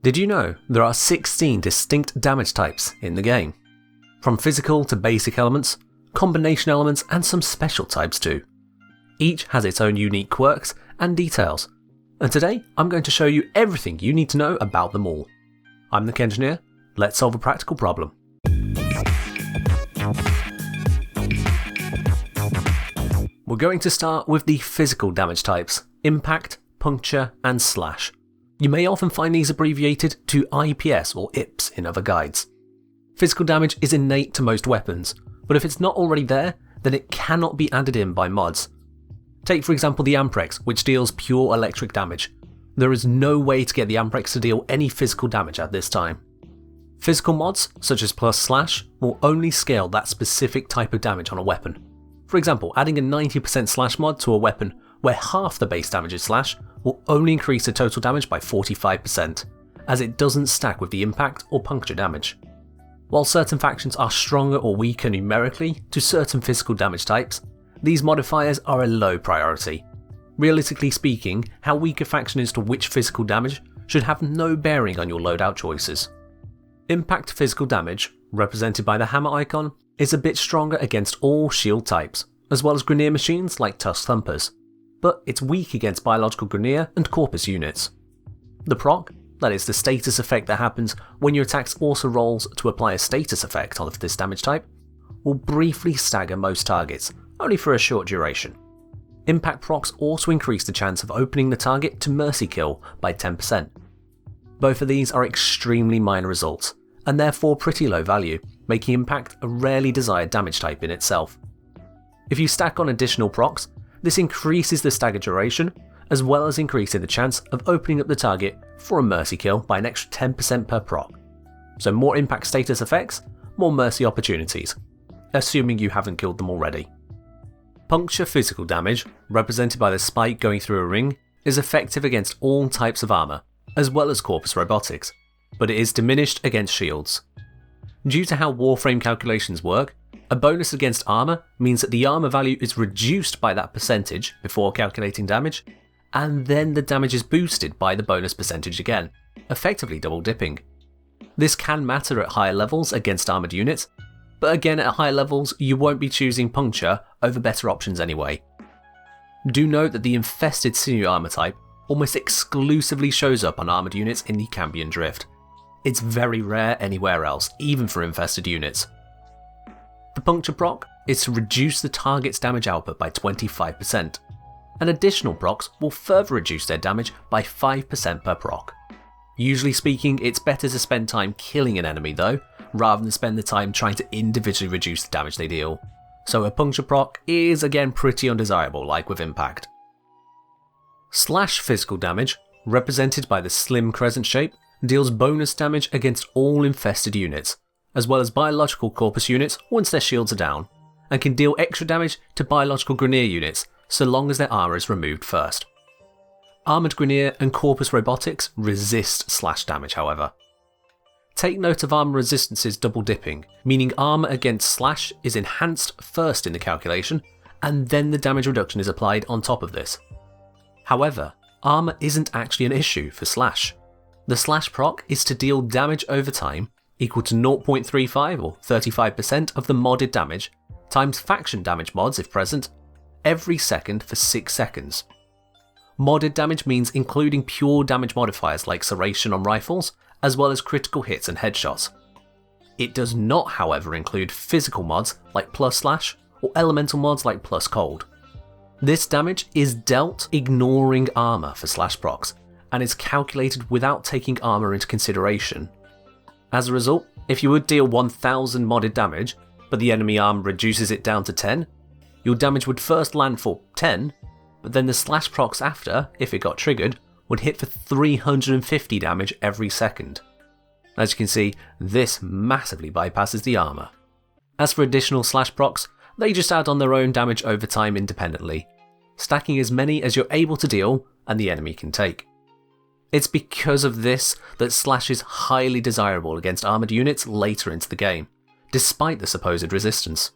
Did you know there are 16 distinct damage types in the game? From physical to basic elements, combination elements and some special types too. Each has its own unique quirks and details, and today I'm going to show you everything you need to know about them all. I'm the Engineer, let's solve a practical problem. We're going to start with the physical damage types, Impact, Puncture and Slash. You may often find these abbreviated to IPS or IPS in other guides. Physical damage is innate to most weapons, but if it's not already there, then it cannot be added in by mods. Take for example the Amprex, which deals pure electric damage. There is no way to get the Amprex to deal any physical damage at this time. Physical mods, such as plus slash, will only scale that specific type of damage on a weapon. For example, adding a 90% slash mod to a weapon where half the base damage is slash will only increase the total damage by 45%, as it doesn't stack with the impact or puncture damage. While certain factions are stronger or weaker numerically to certain physical damage types, these modifiers are a low priority. Realistically speaking, how weak a faction is to which physical damage should have no bearing on your loadout choices. Impact physical damage, represented by the hammer icon, is a bit stronger against all shield types, as well as Grineer machines like Tusk Thumpers, but it's weak against biological Grineer and Corpus units. The proc, that is the status effect that happens when your attack also rolls to apply a status effect on this damage type, will briefly stagger most targets, only for a short duration. Impact procs also increase the chance of opening the target to mercy kill by 10%. Both of these are extremely minor results, and therefore pretty low value, making impact a rarely desired damage type in itself. If you stack on additional procs, this increases the stagger duration, as well as increasing the chance of opening up the target for a mercy kill by an extra 10% per proc. So more impact status effects, more mercy opportunities, assuming you haven't killed them already. Puncture physical damage, represented by the spike going through a ring, is effective against all types of armour, as well as Corpus robotics, but it is diminished against shields. Due to how Warframe calculations work, a bonus against armour means that the armour value is reduced by that percentage before calculating damage, and then the damage is boosted by the bonus percentage again, effectively double dipping. This can matter at higher levels against armoured units, but again at higher levels you won't be choosing Puncture over better options anyway. Do note that the infested sinew armour type almost exclusively shows up on armoured units in the Cambion Drift. It's very rare anywhere else, even for infested units. The Puncture proc is to reduce the target's damage output by 25%, and additional procs will further reduce their damage by 5% per proc. Usually speaking, it's better to spend time killing an enemy though, rather than spend the time trying to individually reduce the damage they deal, so a Puncture proc is again pretty undesirable like with Impact. Slash physical damage, represented by the slim crescent shape, deals bonus damage against all infested units, as well as biological Corpus units once their shields are down, and can deal extra damage to biological Grineer units so long as their armour is removed first. Armoured Grineer and Corpus robotics resist slash damage however. Take note of armour resistance's double dipping, meaning armour against slash is enhanced first in the calculation, and then the damage reduction is applied on top of this. However, armour isn't actually an issue for slash. The slash proc is to deal damage over time equal to 0.35 or 35% of the modded damage times faction damage mods if present, every second for 6 seconds. Modded damage means including pure damage modifiers like serration on rifles, as well as critical hits and headshots. It does not however include physical mods like plus slash or elemental mods like plus cold. This damage is dealt ignoring armour for slash procs, and is calculated without taking armour into consideration. As a result, if you would deal 1000 modded damage, but the enemy arm reduces it down to 10, your damage would first land for 10, but then the slash procs after, if it got triggered, would hit for 350 damage every second. As you can see, this massively bypasses the armour. As for additional slash procs, they just add on their own damage over time independently, stacking as many as you're able to deal and the enemy can take. It's because of this that slash is highly desirable against armoured units later into the game, despite the supposed resistance.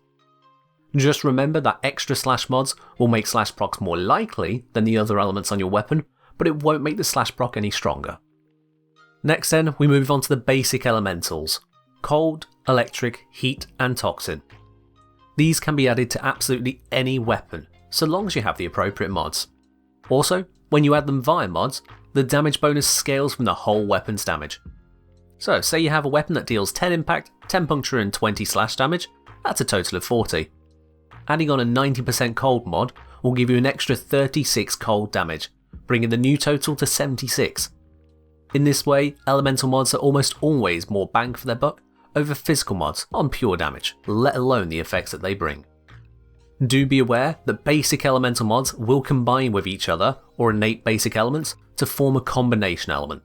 Just remember that extra slash mods will make slash procs more likely than the other elements on your weapon, but it won't make the slash proc any stronger. Next then, we move on to the basic elementals: cold, electric, heat and toxin. These can be added to absolutely any weapon, so long as you have the appropriate mods. Also, when you add them via mods, the damage bonus scales from the whole weapon's damage. So say you have a weapon that deals 10 impact, 10 puncture and 20 slash damage, that's a total of 40. Adding on a 90% cold mod will give you an extra 36 cold damage, bringing the new total to 76. In this way, elemental mods are almost always more bang for their buck over physical mods on pure damage, let alone the effects that they bring. Do be aware that basic elemental mods will combine with each other or innate basic elements to form a combination element.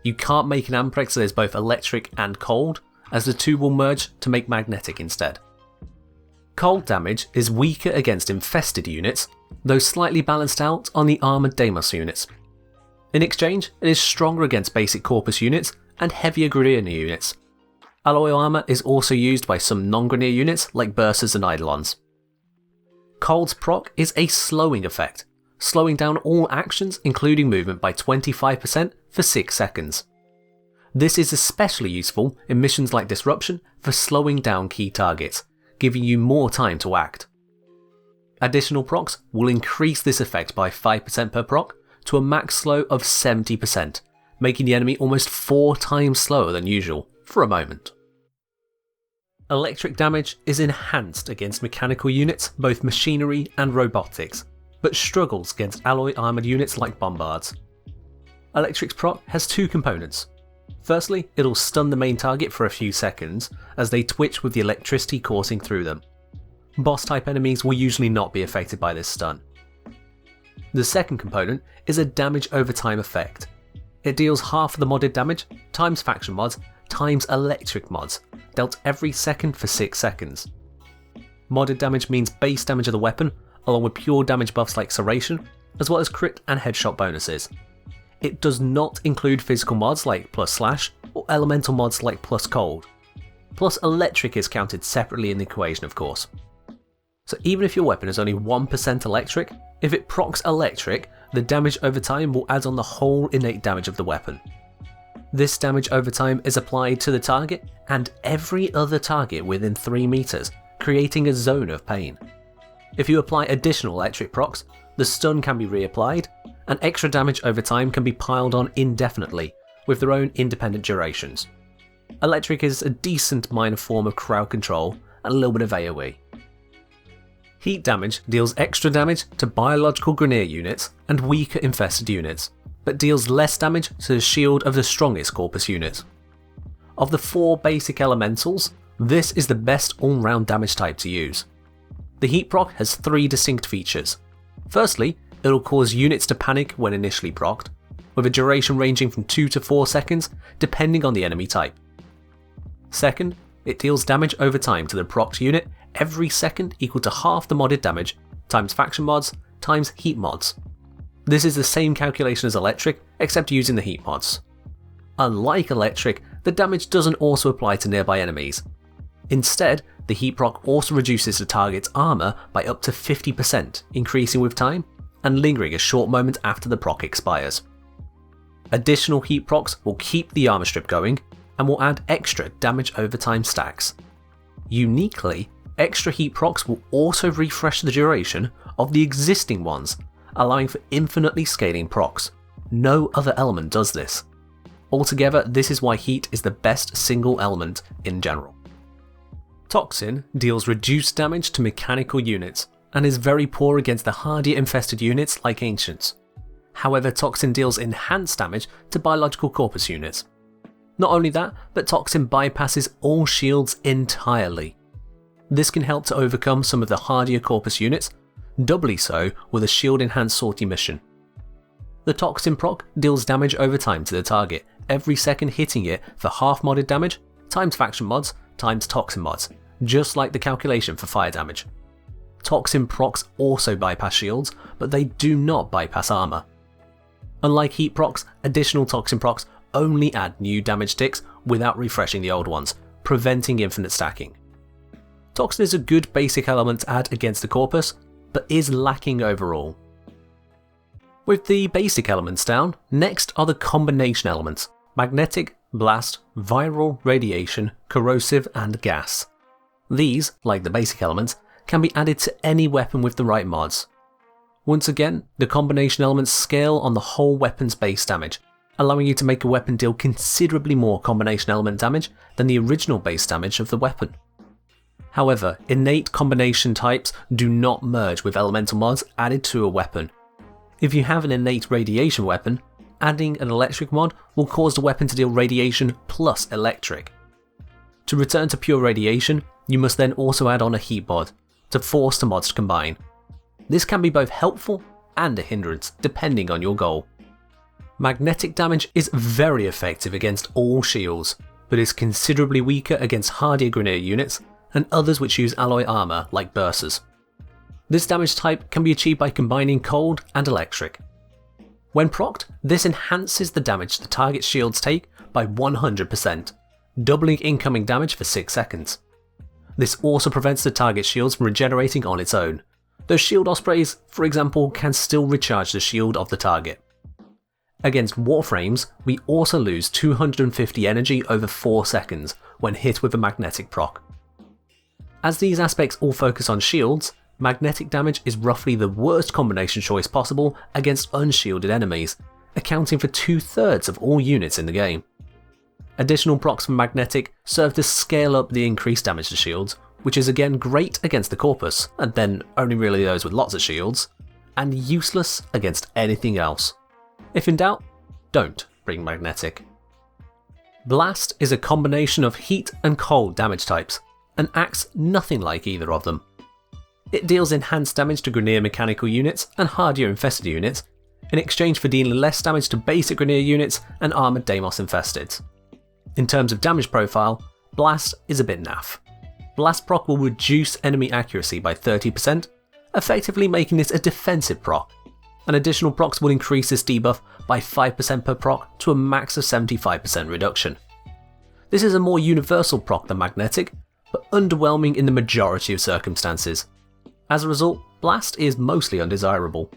You can't make an Amprex that is both electric and cold, as the two will merge to make magnetic instead. Cold damage is weaker against infested units, though slightly balanced out on the armoured Deimos units. In exchange, it is stronger against basic Corpus units and heavier Grineer units. Alloy armour is also used by some non-Grineer units like Bursas and Eidolons. Cold's proc is a slowing effect, slowing down all actions including movement by 25% for 6 seconds. This is especially useful in missions like Disruption for slowing down key targets, giving you more time to act. Additional procs will increase this effect by 5% per proc to a max slow of 70%, making the enemy almost 4 times slower than usual for a moment. Electric damage is enhanced against mechanical units, both machinery and robotics, but struggles against alloy armoured units like Bombards. Electric's proc has 2 components. Firstly, it'll stun the main target for a few seconds as they twitch with the electricity coursing through them. Boss type enemies will usually not be affected by this stun. The second component is a damage over time effect. It deals half of the modded damage times faction mods times electric mods, dealt every second for 6 seconds. Modded damage means base damage of the weapon, along with pure damage buffs like Serration, as well as crit and headshot bonuses. It does not include physical mods like plus slash, or elemental mods like plus cold. Plus electric is counted separately in the equation of course. So even if your weapon is only 1% electric, if it procs electric, the damage over time will add on the whole innate damage of the weapon. This damage over time is applied to the target and every other target within 3 meters, creating a zone of pain. If you apply additional electric procs, the stun can be reapplied, and extra damage over time can be piled on indefinitely, with their own independent durations. Electric is a decent minor form of crowd control and a little bit of AoE. Heat damage deals extra damage to biological Grineer units and weaker infested units, but deals less damage to the shield of the strongest Corpus units. Of the 4 basic elementals, this is the best all-round damage type to use. The heat proc has 3 distinct features. Firstly, it'll cause units to panic when initially procced, with a duration ranging from 2 to 4 seconds depending on the enemy type. Second, it deals damage over time to the procced unit every second equal to half the modded damage times faction mods times heat mods. This is the same calculation as electric except using the heat mods. Unlike electric, the damage doesn't also apply to nearby enemies. Instead, the heat proc also reduces the target's armour by up to 50%, increasing with time and lingering a short moment after the proc expires. Additional heat procs will keep the armour strip going and will add extra damage over time stacks. Uniquely, extra heat procs will also refresh the duration of the existing ones, allowing for infinitely scaling procs. No other element does this. Altogether, this is why heat is the best single element in general. Toxin deals reduced damage to mechanical units and is very poor against the hardier infested units like Ancients. However, Toxin deals enhanced damage to biological Corpus units. Not only that, but Toxin bypasses all shields entirely. This can help to overcome some of the hardier Corpus units, doubly so with a shield enhanced sortie mission. The Toxin proc deals damage over time to the target, every second hitting it for half modded damage, times faction mods, times Toxin mods, just like the calculation for fire damage. Toxin procs also bypass shields, but they do not bypass armour. Unlike heat procs, additional Toxin procs only add new damage ticks without refreshing the old ones, preventing infinite stacking. Toxin is a good basic element to add against the Corpus, but is lacking overall. With the basic elements down, next are the combination elements, magnetic, blast, viral, radiation, corrosive and gas. These, like the basic elements, can be added to any weapon with the right mods. Once again, the combination elements scale on the whole weapon's base damage, allowing you to make a weapon deal considerably more combination element damage than the original base damage of the weapon. However, innate combination types do not merge with elemental mods added to a weapon. If you have an innate radiation weapon, adding an electric mod will cause the weapon to deal radiation plus electric. To return to pure radiation, you must then also add on a heat mod to force the mods to combine. This can be both helpful and a hindrance depending on your goal. Magnetic damage is very effective against all shields, but is considerably weaker against hardier Grineer units and others which use alloy armour like Bursars. This damage type can be achieved by combining cold and electric. When procced, this enhances the damage the target's shields take by 100%, doubling incoming damage for 6 seconds. This also prevents the target's shields from regenerating on its own, though shield ospreys, for example, can still recharge the shield of the target. Against Warframes, we also lose 250 energy over 4 seconds when hit with a magnetic proc. As these aspects all focus on shields, magnetic damage is roughly the worst combination choice possible against unshielded enemies, accounting for 2/3 of all units in the game. Additional procs from magnetic serve to scale up the increased damage to shields, which is again great against the corpus, and then only really those with lots of shields, and useless against anything else. If in doubt, don't bring magnetic. Blast is a combination of heat and cold damage types, and acts nothing like either of them. It deals enhanced damage to Grineer mechanical units and hardier infested units, in exchange for dealing less damage to basic Grineer units and armoured Deimos infesteds. In terms of damage profile, Blast is a bit naff. Blast proc will reduce enemy accuracy by 30%, effectively making this a defensive proc, and additional procs will increase this debuff by 5% per proc to a max of 75% reduction. This is a more universal proc than magnetic, but underwhelming in the majority of circumstances. As a result, Blast is mostly undesirable.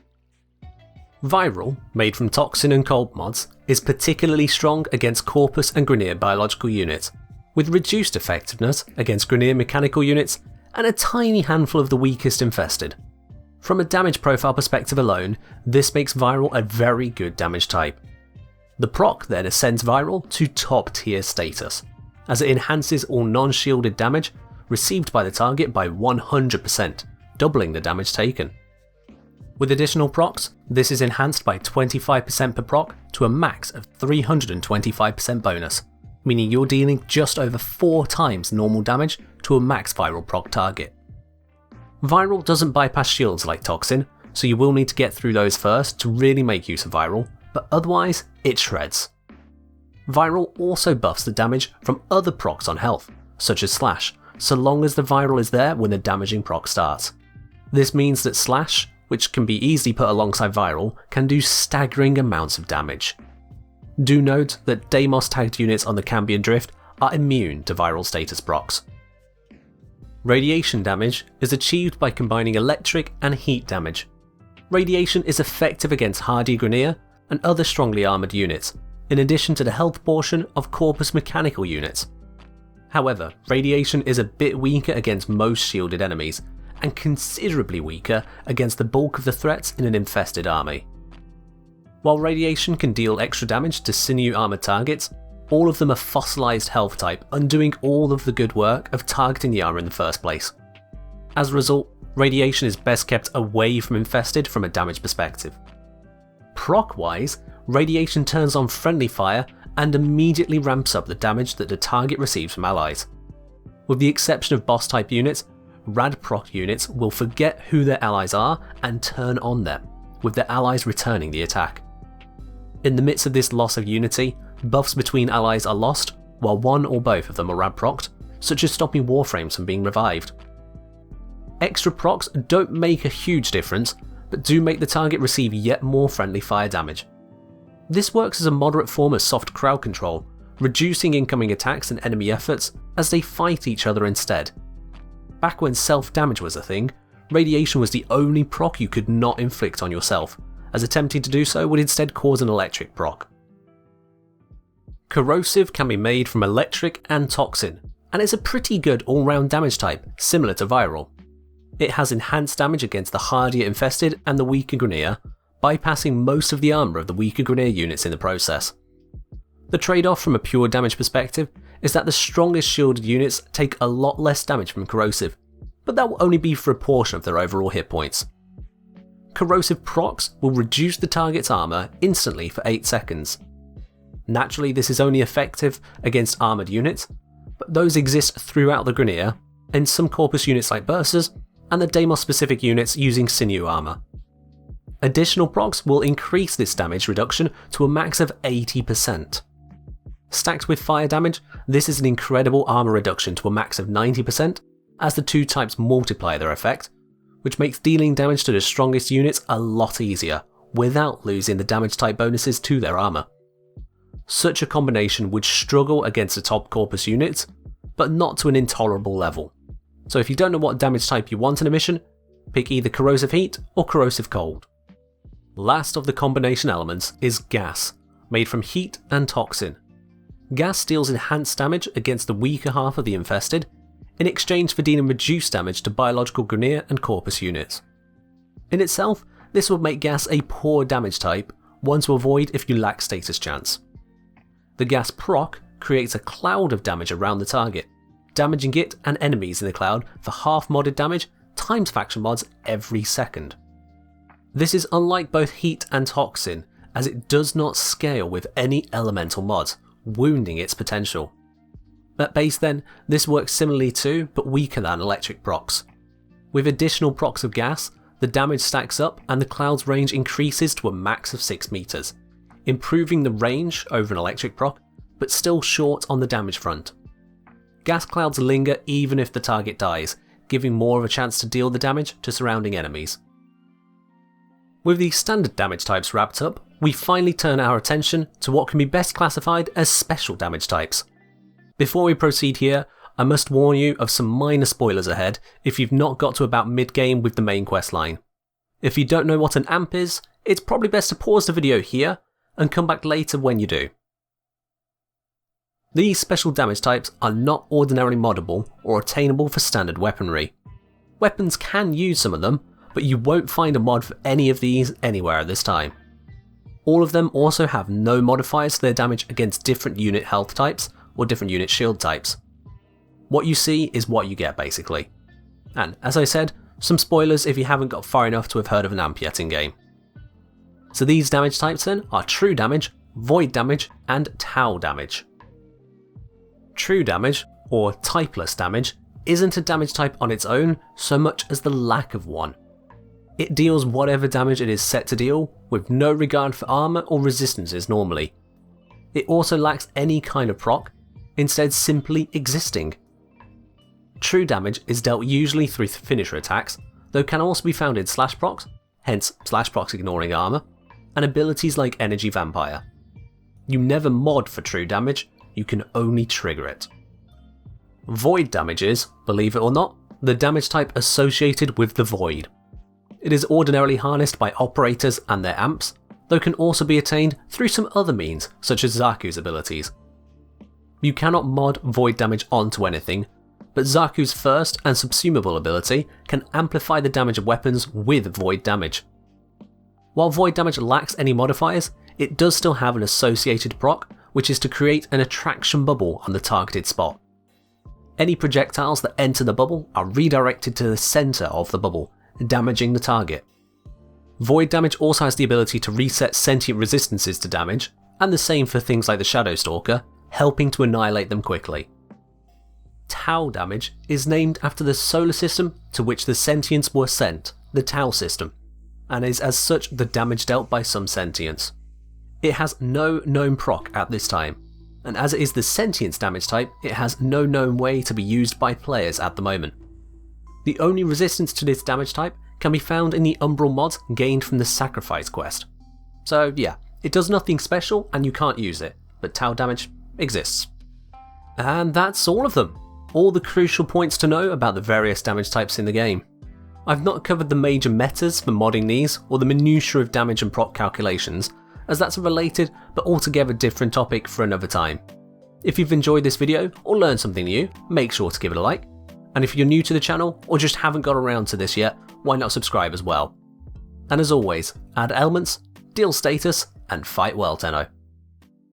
Viral, made from Toxin and cold mods, is particularly strong against Corpus and Grineer biological units, with reduced effectiveness against Grineer mechanical units and a tiny handful of the weakest infested. From a damage profile perspective alone, this makes Viral a very good damage type. The proc then ascends Viral to top tier status, as it enhances all non-shielded damage received by the target by 100%, doubling the damage taken. With additional procs, this is enhanced by 25% per proc to a max of 325% bonus, meaning you're dealing just over 4 times normal damage to a max Viral proc target. Viral doesn't bypass shields like Toxin, so you will need to get through those first to really make use of Viral, but otherwise it shreds. Viral also buffs the damage from other procs on health, such as Slash, so long as the Viral is there when the damaging proc starts. This means that Slash, which can be easily put alongside Viral, can do staggering amounts of damage. Do note that Deimos tagged units on the Cambion Drift are immune to Viral status procs. Radiation damage is achieved by combining electric and heat damage. Radiation is effective against hardy Grineer and other strongly armoured units, in addition to the health portion of Corpus mechanical units. However, radiation is a bit weaker against most shielded enemies, and considerably weaker against the bulk of the threats in an infested army. While radiation can deal extra damage to sinew armoured targets, all of them are fossilised health type, undoing all of the good work of targeting the armour in the first place. As a result, radiation is best kept away from infested from a damage perspective. Proc-wise, radiation turns on friendly fire and immediately ramps up the damage that the target receives from allies. With the exception of boss type units, rad proc units will forget who their allies are and turn on them, with their allies returning the attack. In the midst of this loss of unity, buffs between allies are lost, while one or both of them are rad procced, such as stopping Warframes from being revived. Extra procs don't make a huge difference, but do make the target receive yet more friendly fire damage. This works as a moderate form of soft crowd control, reducing incoming attacks and enemy efforts as they fight each other instead. Back when self-damage was a thing, radiation was the only proc you could not inflict on yourself, as attempting to do so would instead cause an electric proc. Corrosive can be made from electric and toxin, and it's a pretty good all-round damage type, similar to viral. It has enhanced damage against the hardier infested and the weaker Grineer, bypassing most of the armour of the weaker Grineer units in the process. The trade-off from a pure damage perspective is that the strongest shielded units take a lot less damage from Corrosive, but that will only be for a portion of their overall hit points. Corrosive procs will reduce the target's armour instantly for 8 seconds. Naturally, this is only effective against armoured units, but those exist throughout the Grineer, and some Corpus units like Bursars, and the Deimos specific units using sinew armour. Additional procs will increase this damage reduction to a max of 80%. Stacked with fire damage, this is an incredible armour reduction to a max of 90%, as the two types multiply their effect, which makes dealing damage to the strongest units a lot easier, without losing the damage type bonuses to their armour. Such a combination would struggle against the top Corpus units, but not to an intolerable level. So if you don't know what damage type you want in a mission, pick either Corrosive Heat or Corrosive Cold. Last of the combination elements is Gas, made from heat and toxin. Gas deals enhanced damage against the weaker half of the infested, in exchange for dealing reduced damage to biological Grineer and Corpus units. In itself, this would make Gas a poor damage type, one to avoid if you lack status chance. The Gas proc creates a cloud of damage around the target, damaging it and enemies in the cloud for half modded damage times faction mods every second. This is unlike both heat and toxin, as it does not scale with any elemental mods, wounding its potential. At base then, this works similarly to, but weaker than electric procs. With additional procs of gas, the damage stacks up and the cloud's range increases to a max of 6 meters, improving the range over an electric proc, but still short on the damage front. Gas clouds linger even if the target dies, giving more of a chance to deal the damage to surrounding enemies. With the standard damage types wrapped up, we finally turn our attention to what can be best classified as special damage types. Before we proceed here, I must warn you of some minor spoilers ahead if you've not got to about mid-game with the main quest line. If you don't know what an amp is, it's probably best to pause the video here and come back later when you do. These special damage types are not ordinarily moddable or attainable for standard weaponry. Weapons can use some of them, but you won't find a mod for any of these anywhere at this time. All of them also have no modifiers to their damage against different unit health types or different unit shield types. What you see is what you get basically. And as I said, some spoilers if you haven't got far enough to have heard of an amp yet in game. So these damage types then are True Damage, Void Damage and Tau Damage. True Damage, or Typeless damage, isn't a damage type on its own so much as the lack of one. It deals whatever damage it is set to deal, with no regard for armour or resistances normally. It also lacks any kind of proc, instead simply existing. True damage is dealt usually through finisher attacks, though can also be found in slash procs, hence slash procs ignoring armour, and abilities like Energy Vampire. You never mod for true damage, you can only trigger it. Void damage is, believe it or not, the damage type associated with the void. It is ordinarily harnessed by operators and their amps, though can also be attained through some other means, such as Zaku's abilities. You cannot mod void damage onto anything, but Zaku's first and subsumable ability can amplify the damage of weapons with void damage. While void damage lacks any modifiers, it does still have an associated proc, which is to create an attraction bubble on the targeted spot. Any projectiles that enter the bubble are redirected to the centre of the bubble, damaging the target. Void damage also has the ability to reset sentient resistances to damage, and the same for things like the Shadow Stalker, helping to annihilate them quickly. Tau damage is named after the solar system to which the sentients were sent, the Tau system, and is as such the damage dealt by some sentients. It has no known proc at this time, and as it is the sentience damage type, it has no known way to be used by players at the moment. The only resistance to this damage type can be found in the Umbral mods gained from the Sacrifice quest. So yeah, it does nothing special and you can't use it, but Tau damage exists. And that's all of them. All the crucial points to know about the various damage types in the game. I've not covered the major metas for modding these or the minutiae of damage and proc calculations, as that's a related but altogether different topic for another time. If you've enjoyed this video or learned something new, make sure to give it a like. And if you're new to the channel or just haven't got around to this yet, why not subscribe as well? And as always, add elements, deal status, and fight well, Tenno.